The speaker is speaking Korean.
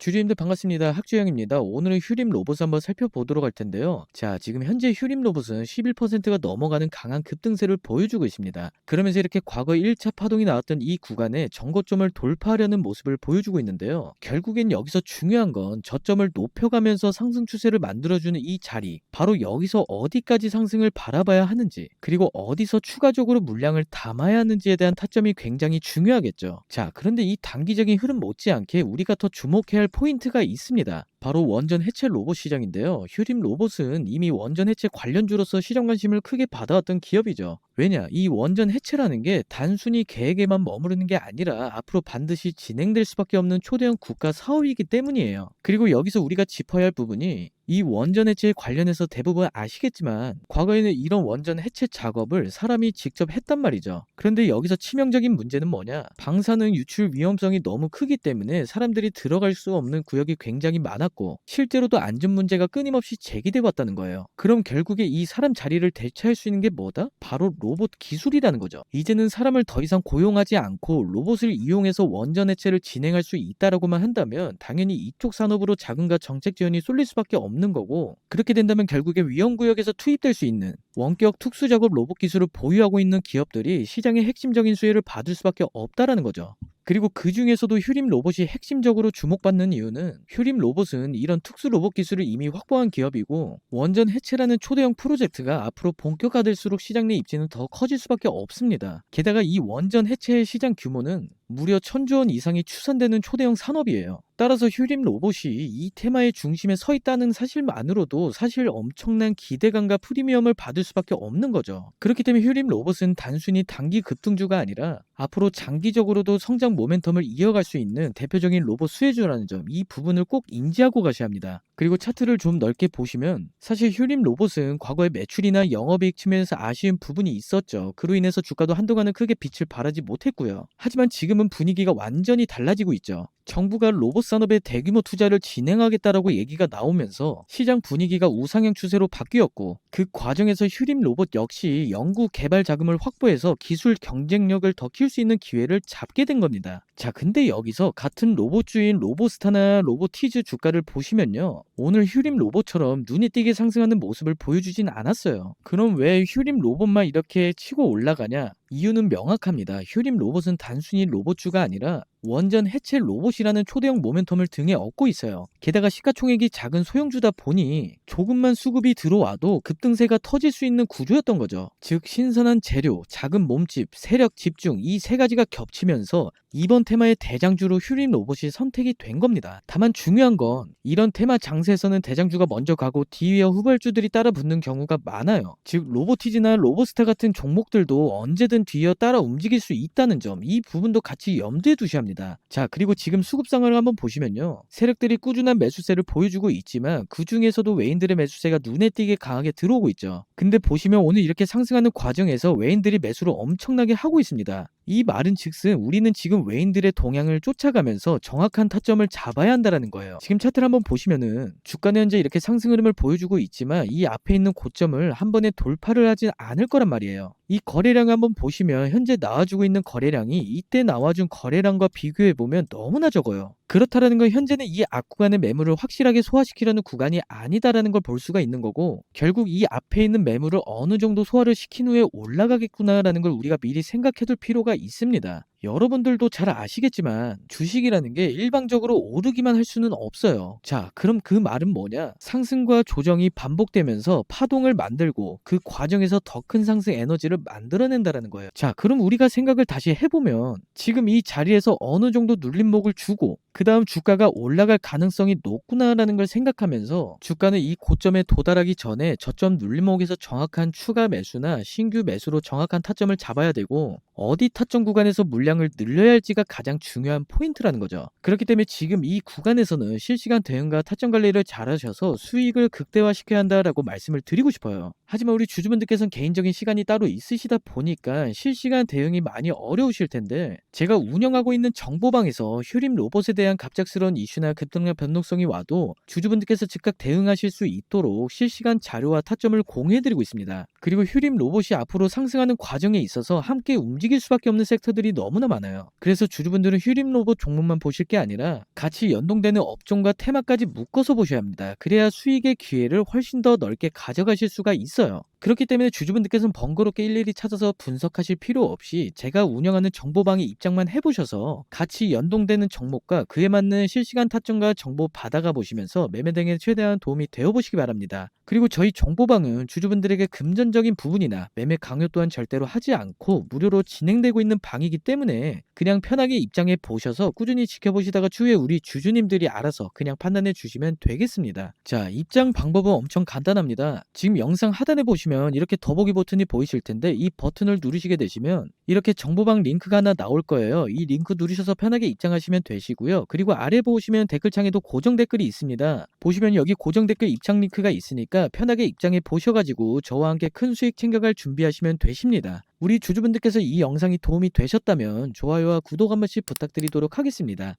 주주님들 반갑습니다. 학주영입니다. 오늘은 휴림 로봇 한번 살펴보도록 할 텐데요. 자, 지금 현재 휴림 로봇은 11%가 넘어가는 강한 급등세를 보여주고 있습니다. 그러면서 이렇게 과거 1차 파동이 나왔던 이 구간에 정고점을 돌파하려는 모습을 보여주고 있는데요. 결국엔 여기서 중요한 건 저점을 높여가면서 상승 추세를 만들어주는 이 자리, 바로 여기서 어디까지 상승을 바라봐야 하는지, 그리고 어디서 추가적으로 물량을 담아야 하는지에 대한 타점이 굉장히 중요하겠죠. 자, 그런데 이 단기적인 흐름 못지않게 우리가 더 주목해야 할 포인트가 있습니다. 바로 원전 해체 로봇 시장인데요. 휴림 로봇은 이미 원전 해체 관련주로서 시장 관심을 크게 받아왔던 기업이죠. 왜냐, 이 원전 해체라는 게 단순히 계획에만 머무르는 게 아니라 앞으로 반드시 진행될 수밖에 없는 초대형 국가 사업이기 때문이에요. 그리고 여기서 우리가 짚어야 할 부분이, 이 원전 해체에 관련해서 대부분 아시겠지만 과거에는 이런 원전 해체 작업을 사람이 직접 했단 말이죠. 그런데 여기서 치명적인 문제는 뭐냐, 방사능 유출 위험성이 너무 크기 때문에 사람들이 들어갈 수 없는 구역이 굉장히 많았고, 실제로도 안전 문제가 끊임없이 제기돼 왔다는 거예요. 그럼 결국에 이 사람 자리를 대체할 수 있는 게 뭐다? 바로 로봇 기술이라는 거죠. 이제는 사람을 더 이상 고용하지 않고 로봇을 이용해서 원전 해체를 진행할 수 있다라고만 한다면 당연히 이쪽 산업으로 자금과 정책 지원이 쏠릴 수밖에 없는 거고, 그렇게 된다면 결국에 위험구역에서 투입될 수 있는 원격 특수작업 로봇 기술을 보유하고 있는 기업들이 시장의 핵심적인 수혜를 받을 수밖에 없다라는 거죠. 그리고 그 중에서도 휴림 로봇이 핵심적으로 주목받는 이유는, 휴림 로봇은 이런 특수 로봇 기술을 이미 확보한 기업이고, 원전 해체라는 초대형 프로젝트가 앞으로 본격화될수록 시장 내 입지는 더 커질 수밖에 없습니다. 게다가 이 원전 해체의 시장 규모는 무려 1000조 원 이상이 추산되는 초대형 산업이에요. 따라서 휴림 로봇이 이 테마의 중심에 서 있다는 사실만으로도 사실 엄청난 기대감과 프리미엄을 받을 수밖에 없는 거죠. 그렇기 때문에 휴림 로봇은 단순히 단기 급등주가 아니라 앞으로 장기적으로도 성장 모멘텀을 이어갈 수 있는 대표적인 로봇 수혜주라는 점, 이 부분을 꼭 인지하고 가셔야 합니다. 그리고 차트를 좀 넓게 보시면 사실 휴림 로봇은 과거에 매출이나 영업이익 측면에서 아쉬운 부분이 있었죠. 그로 인해서 주가도 한동안은 크게 빛을 발하지 못했고요. 하지만 지금은 분위기가 완전히 달라지고 있죠. 정부가 로봇 산업에 대규모 투자를 진행하겠다라고 얘기가 나오면서 시장 분위기가 우상향 추세로 바뀌었고, 그 과정에서 휴림 로봇 역시 연구 개발 자금을 확보해서 기술 경쟁력을 더 키울 수 있는 기회를 잡게 된 겁니다. 자, 근데 여기서 같은 로봇주인 로보스타나 로보티즈 주가를 보시면요, 오늘 휴림 로봇처럼 눈에 띄게 상승하는 모습을 보여주진 않았어요. 그럼 왜 휴림 로봇만 이렇게 치고 올라가냐? 이유는 명확합니다. 휴림 로봇은 단순히 로봇주가 아니라 원전 해체 로봇이라는 초대형 모멘텀을 등에 업고 있어요. 게다가 시가총액이 작은 소형주다 보니 조금만 수급이 들어와도 급등세가 터질 수 있는 구조였던 거죠. 즉, 신선한 재료, 작은 몸집, 세력 집중, 이 세 가지가 겹치면서 이번 테마의 대장주로 휴림 로봇이 선택이 된 겁니다. 다만 중요한 건, 이런 테마 장세에서는 대장주가 먼저 가고 뒤이어 후발주들이 따라 붙는 경우가 많아요. 즉, 로보티즈나 로보스타 같은 종목들도 언제든 뒤이어 따라 움직일 수 있다는 점, 이 부분도 같이 염두에 두셔야 합니다. 자, 그리고 지금 수급 상황을 한번 보시면요, 세력들이 꾸준한 매수세를 보여주고 있지만 그 중에서도 외인들의 매수세가 눈에 띄게 강하게 들어오고 있죠. 근데 보시면 오늘 이렇게 상승하는 과정에서 외인들이 매수를 엄청나게 하고 있습니다. 이 말은 즉슨 우리는 지금 외인들의 동향을 쫓아가면서 정확한 타점을 잡아야 한다는 거예요. 지금 차트를 한번 보시면은 주가는 현재 이렇게 상승 흐름을 보여주고 있지만 이 앞에 있는 고점을 한 번에 돌파를 하진 않을 거란 말이에요. 이 거래량을 한번 보시면 현재 나와주고 있는 거래량이 이때 나와준 거래량과 비교해보면 너무나 적어요. 그렇다라는 건 현재는 이 앞구간의 매물을 확실하게 소화시키려는 구간이 아니다라는 걸 볼 수가 있는 거고, 결국 이 앞에 있는 매물을 어느 정도 소화를 시킨 후에 올라가겠구나라는 걸 우리가 미리 생각해둘 필요가 있습니다. 여러분들도 잘 아시겠지만 주식이라는 게 일방적으로 오르기만 할 수는 없어요. 자, 그럼 그 말은 뭐냐? 상승과 조정이 반복되면서 파동을 만들고 그 과정에서 더 큰 상승 에너지를 만들어낸다라는 거예요. 자, 그럼 우리가 생각을 다시 해보면 지금 이 자리에서 어느 정도 눌림목을 주고 그 다음 주가가 올라갈 가능성이 높구나라는 걸 생각하면서 주가는 이 고점에 도달하기 전에 저점 눌림목에서 정확한 추가 매수나 신규 매수로 정확한 타점을 잡아야 되고, 어디 타점 구간에서 물량을 늘려야 할지가 가장 중요한 포인트라는 거죠. 그렇기 때문에 지금 이 구간에서는 실시간 대응과 타점 관리를 잘하셔서 수익을 극대화시켜야 한다라고 말씀을 드리고 싶어요. 하지만 우리 주주분들께서는 개인적인 시간이 따로 있으시다 보니까 실시간 대응이 많이 어려우실 텐데, 제가 운영하고 있는 정보방에서 휴림 로봇에 대한 갑작스러운 이슈나 급등락 변동성이 와도 주주분들께서 즉각 대응하실 수 있도록 실시간 자료와 타점을 공유해드리고 있습니다. 그리고 휴림 로봇이 앞으로 상승하는 과정에 있어서 함께 움직일 수밖에 없는 섹터들이 너무나 많아요. 그래서 주주분들은 휴림 로봇 종목만 보실 게 아니라 같이 연동되는 업종과 테마까지 묶어서 보셔야 합니다. 그래야 수익의 기회를 훨씬 더 넓게 가져가실 수가 있어요. 그렇기 때문에 주주분들께서는 번거롭게 일일이 찾아서 분석하실 필요 없이 제가 운영하는 정보방에 입장만 해보셔서 같이 연동되는 종목과 그에 맞는 실시간 타점과 정보 받아가 보시면서 매매 등에 최대한 도움이 되어 보시기 바랍니다. 그리고 저희 정보방은 주주분들에게 금전적인 부분이나 매매 강요 또한 절대로 하지 않고 무료로 진행되고 있는 방이기 때문에 그냥 편하게 입장해 보셔서 꾸준히 지켜보시다가 추후에 우리 주주님들이 알아서 그냥 판단해 주시면 되겠습니다. 자, 입장 방법은 엄청 간단합니다. 지금 영상 하단에 보시면 이렇게 더보기 버튼이 보이실 텐데 이 버튼을 누르시게 되시면 이렇게 정보방 링크가 하나 나올 거예요. 이 링크 누르셔서 편하게 입장하시면 되시고요. 그리고 아래 보시면 댓글창에도 고정 댓글이 있습니다. 보시면 여기 고정 댓글 입장 링크가 있으니까 편하게 입장해 보셔가지고 저와 함께 큰 수익 챙겨갈 준비하시면 되십니다. 우리 주주분들께서 이 영상이 도움이 되셨다면 좋아요와 구독 한 번씩 부탁드리도록 하겠습니다.